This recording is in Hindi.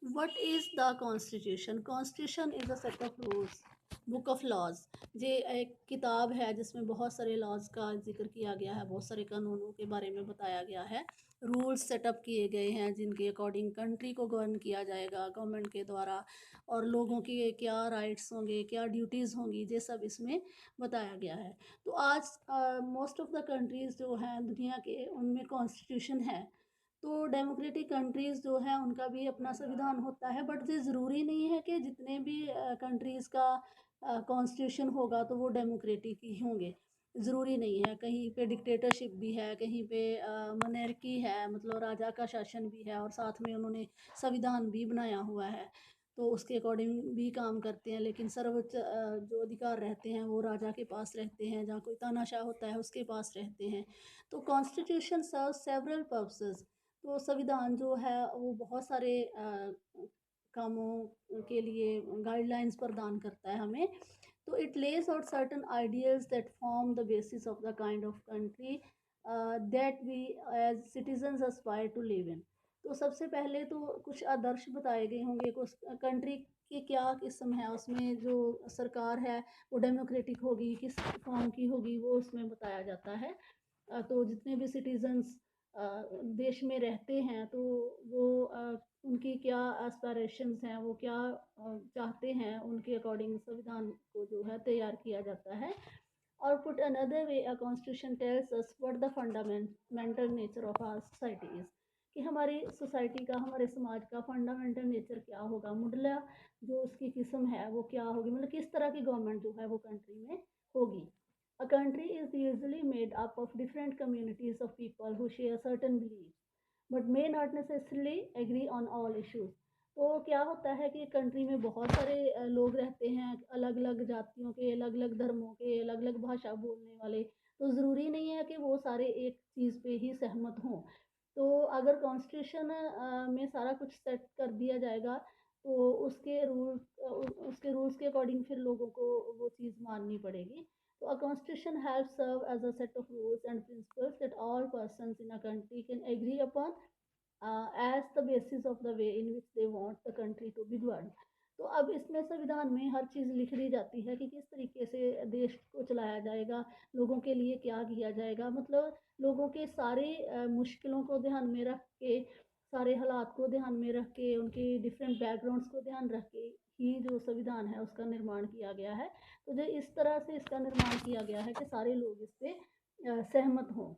What is the constitution? Constitution is a set of rules, book of laws. ये एक किताब है जिसमें बहुत सारे लॉज का जिक्र किया गया है, बहुत सारे कानूनों के बारे में बताया गया है, रूल्स सेटअप किए गए हैं जिनके अकॉर्डिंग कंट्री को गवर्न किया जाएगा गवर्नमेंट के द्वारा, और लोगों की क्या राइट्स होंगे, क्या ड्यूटीज़ होंगी, ये सब इसमें बताया गया है। तो आज मोस्ट ऑफ द कंट्रीज़ जो हैं दुनिया के, उनमें कॉन्स्टिट्यूशन है। तो डेमोक्रेटिक कंट्रीज़ जो है उनका भी अपना संविधान होता है, बट ये ज़रूरी नहीं है कि जितने भी कंट्रीज़ का कॉन्स्टिट्यूशन होगा तो वो डेमोक्रेटिक ही होंगे। ज़रूरी नहीं है, कहीं पे डिक्टेटरशिप भी है, कहीं पे मोनार्की है, मतलब राजा का शासन भी है, और साथ में उन्होंने संविधान भी बनाया हुआ है, तो उसके अकॉर्डिंग भी काम करते हैं। लेकिन सर्वोच्च जो अधिकार रहते हैं वो राजा के पास रहते हैं, जहाँ कोई तानाशाह होता है उसके पास रहते हैं। तो कॉन्स्टिट्यूशन सर्व सेवरल पर्पसेस। तो संविधान जो है वो बहुत सारे कामों के लिए गाइडलाइंस प्रदान करता है हमें। तो it lays out certain ideals that form the basis of the kind of country that we as citizens aspire to live in. तो सबसे पहले तो कुछ आदर्श बताए गए होंगे, कुछ कंट्री की क्या किस्म है, उसमें जो सरकार है वो डेमोक्रेटिक होगी, किस फॉर्म की होगी, वो उसमें बताया जाता है। तो जितने भी सिटीजन्स देश में रहते हैं तो वो उनकी क्या एस्पायरेशंस हैं, वो क्या चाहते हैं, उनके अकॉर्डिंग संविधान को जो है तैयार किया जाता है। और put another way, a constitution tells us what the fundamental nature of our society is, कि हमारी सोसाइटी का, हमारे समाज का फंडामेंटल नेचर क्या होगा, मुडला जो उसकी किस्म है वो क्या होगी, मतलब किस तरह की गवर्नमेंट जो है वो कंट्री में होगी। A country is usually made up of different communities of people who share certain beliefs but may not necessarily agree on all issues. तो क्या होता है कि कंट्री में बहुत सारे लोग रहते हैं, अलग अलग जातियों के, अलग अलग धर्मों के, अलग अलग भाषा बोलने वाले। तो ज़रूरी नहीं है कि वो सारे एक चीज़ पे ही सहमत हों। तो अगर कॉन्स्टिट्यूशन में सारा कुछ सेट कर दिया जाएगा तो उसके रूल्स के अकॉर्डिंग फिर लोगों को वो चीज़ माननी पड़ेगी। So a constitution helps serve as a set of rules and principles that all persons in a country can agree upon as the basis of the way in which they want the country to be governed. तो अब इसमें संविधान में हर चीज़ लिख दी जाती है कि किस तरीके से देश को चलाया जाएगा, लोगों के लिए क्या किया जाएगा, मतलब लोगों के सारे मुश्किलों को ध्यान में रख के, सारे हालात को ध्यान में रख के, उनके डिफरेंट बैकग्राउंड्स को ध्यान रख के ही जो संविधान है उसका निर्माण किया गया है। तो जो इस तरह से इसका निर्माण किया गया है कि सारे लोग इस पे सहमत हों।